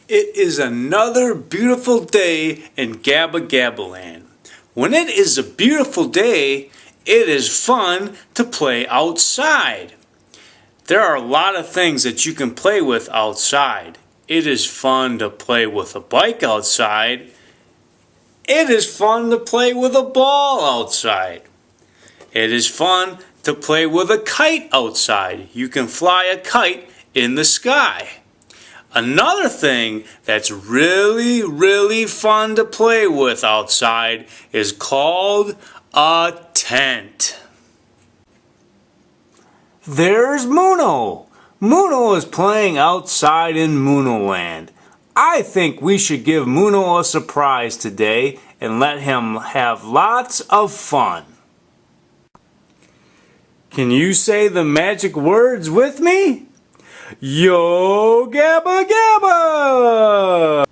It is another beautiful day in Gabba Gabba Land. When it is a beautiful day, it is fun to play outside. There are a lot of things that you can play with outside. It is fun to play with a bike outside. It is fun to play with a ball outside. It is fun to play with a kite outside. You can fly a kite in the sky. Another thing that's really fun to play with outside is called a tent. There's Muno. Muno is playing outside in Muno Land. I think we should give Muno a surprise today and let him have lots of fun. Can you say the magic words with me? Yo Gabba Gabba!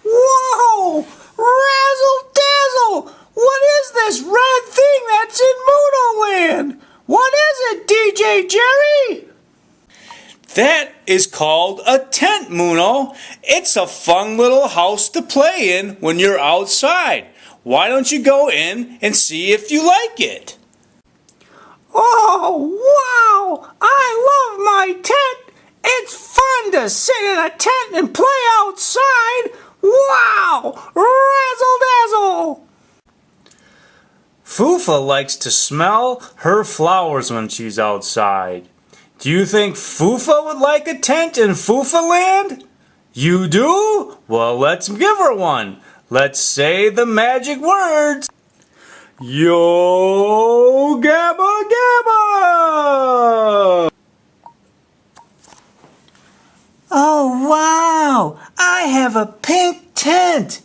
Whoa! Razzle dazzle! What is this red thing that's in Muno Land? What is it, DJ Jerry? That is called a tent, Muno. It's a fun little house to play in when you're outside. Why don't you go in and see if you like it? Oh, wow! I love my tent! It's fun to sit in a tent and play outside! Wow! Razzle dazzle! Fufa likes to smell her flowers when she's outside. Do you think Fufa would like a tent in Fufa Land? You do? Well, let's give her one. Let's say the magic words. Yo Gabba Gabba! Oh wow! I have a pink tent!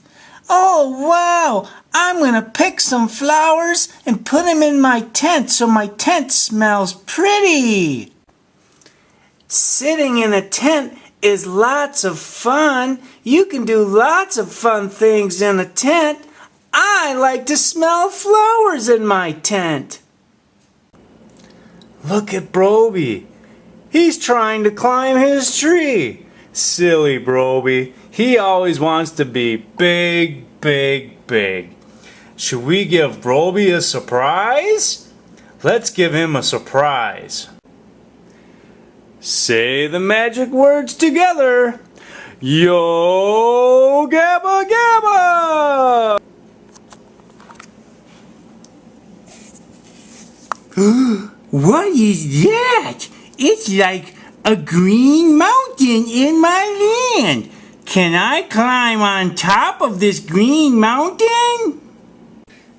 Oh wow! I'm gonna pick some flowers and put them in my tent so my tent smells pretty! Sitting in a tent is lots of fun. You can do lots of fun things in a tent. I like to smell flowers in my tent. Look at Broby. He's trying to climb his tree. Silly Broby. He always wants to be big. Should we give Broby a surprise? Let's give him a surprise. Say the magic words together. Yo Gabba Gabba! What is that? It's like a green mountain in my land. Can I climb on top of this green mountain?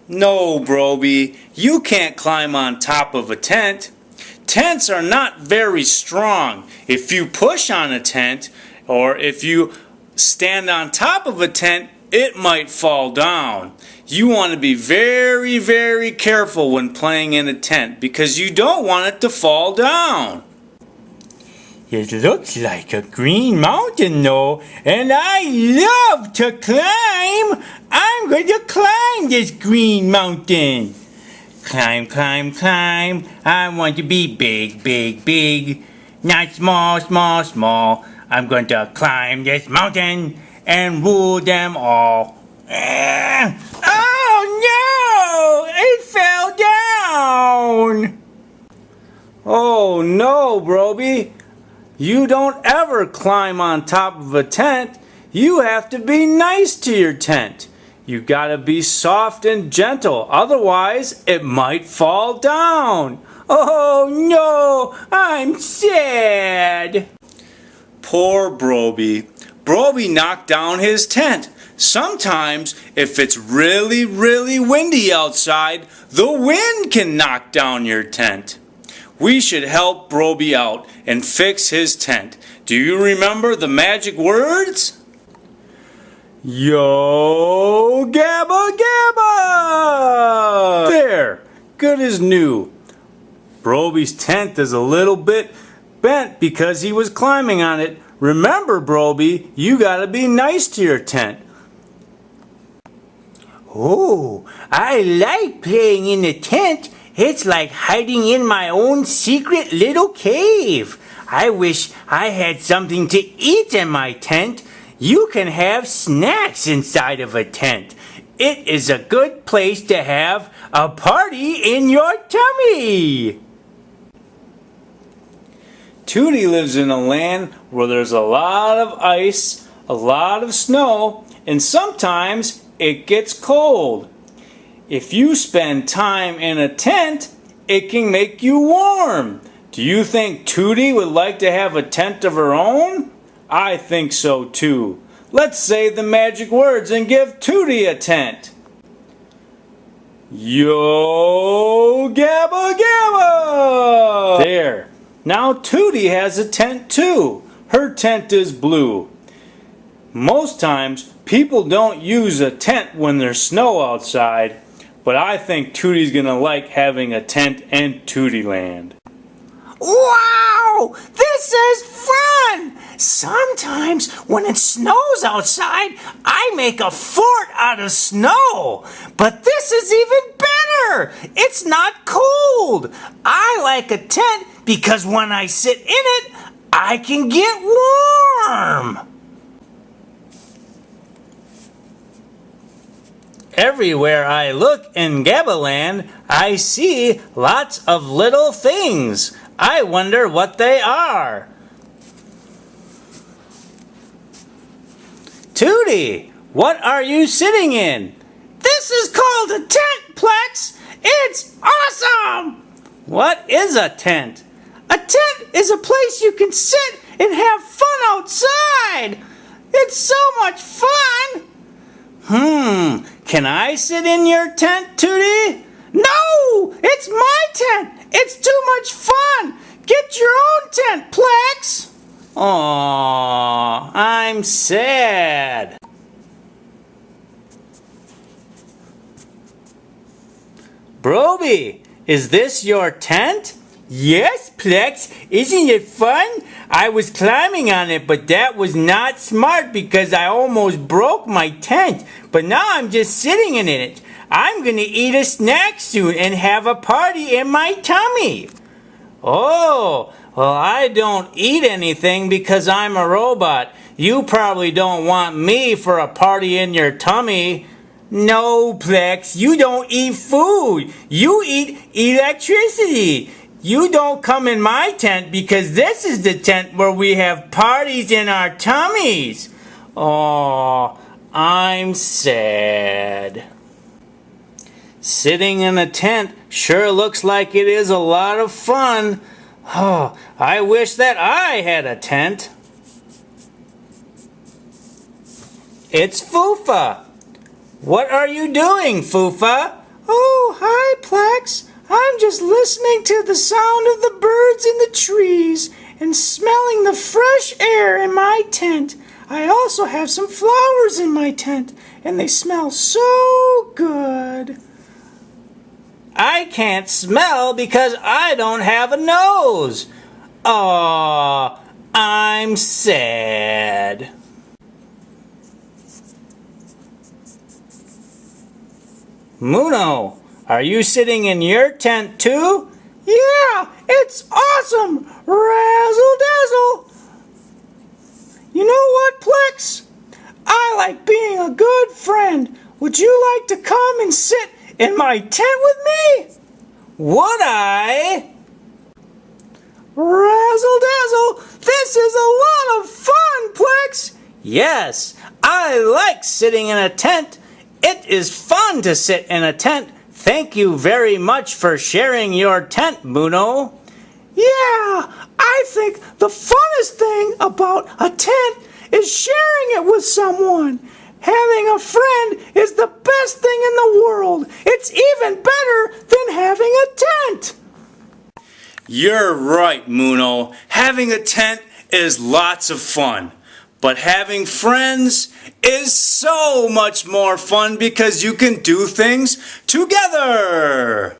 No, Broby, you can't climb on top of a tent. Tents are not very strong. If you push on a tent, or if you stand on top of a tent, it might fall down. You want to be very careful when playing in a tent because you don't want it to fall down. It looks like a green mountain though, and I love to climb. I'm going to climb this green mountain. Climb. I want to be big. Not small. I'm going to climb this mountain and rule them all. Oh no! It fell down! Oh no, Broby. You don't ever climb on top of a tent. You have to be nice to your tent. You gotta be soft and gentle, otherwise it might fall down. Oh no, I'm sad. Poor Broby. Broby knocked down his tent. Sometimes, if it's really windy outside, the wind can knock down your tent. We should help Broby out and fix his tent. Do you remember the magic words? Yo Gabba Gabba! There, good as new. Broby's tent is a little bit bent because he was climbing on it. Remember, Broby, you gotta be nice to your tent. Oh, I like playing in the tent. It's like hiding in my own secret little cave. I wish I had something to eat in my tent. You can have snacks inside of a tent. It is a good place to have a party in your tummy. Tootie lives in a land where there's a lot of ice, a lot of snow, and sometimes it gets cold. If you spend time in a tent, it can make you warm. Do you think Tootie would like to have a tent of her own? I think so too. Let's say the magic words and give Tootie a tent. Yo, Gabba, Gabba! There. Now Tootie has a tent too. Her tent is blue. Most times, people don't use a tent when there's snow outside, but I think Tootie's gonna like having a tent in Tootie Land. Wow! This is fun! Sometimes when it snows outside, I make a fort out of snow. But this is even better! It's not cold! I like a tent because when I sit in it, I can get warm! Everywhere I look in Gabba Land, I see lots of little things. I wonder what they are. Tootie, what are you sitting in? This is called a tent, Plex. It's awesome. What is a tent? A tent is a place you can sit and have fun outside. It's so much fun. Can I sit in your tent, Tootie? No, it's my tent. It's too much fun. Get your own tent, Plex. Aw, I'm sad. Broby, is this your tent? Yes, Plex. Isn't it fun? I was climbing on it, but that was not smart because I almost broke my tent. But now I'm just sitting in it. I'm going to eat a snack soon and have a party in my tummy. Oh, well, I don't eat anything because I'm a robot. You probably don't want me for a party in your tummy. No, Plex, you don't eat food. You eat electricity. You don't come in my tent because this is the tent where we have parties in our tummies. Oh, I'm sad. Sitting in a tent sure looks like it is a lot of fun. Oh, I wish that I had a tent. It's Foofa. What are you doing, Foofa? Oh, hi, Plex. I'm just listening to the sound of the birds in the trees and smelling the fresh air in my tent. I also have some flowers in my tent, and they smell so good. I can't smell because I don't have a nose. Aw, I'm sad. Muno, are you sitting in your tent too? Yeah, it's awesome! Razzle dazzle! You know what, Plex? I like being a good friend. Would you like to come and sit in my tent with me? Would I? Razzle dazzle! This is a lot of fun, Plex! Yes, I like sitting in a tent. It is fun to sit in a tent. Thank you very much for sharing your tent, Muno. Yeah, I think the funnest thing about a tent is sharing it with someone. Having a friend is the best thing in the world. It's even better than having a tent. You're right, Muno. Having a tent is lots of fun. But having friends is so much more fun because you can do things together.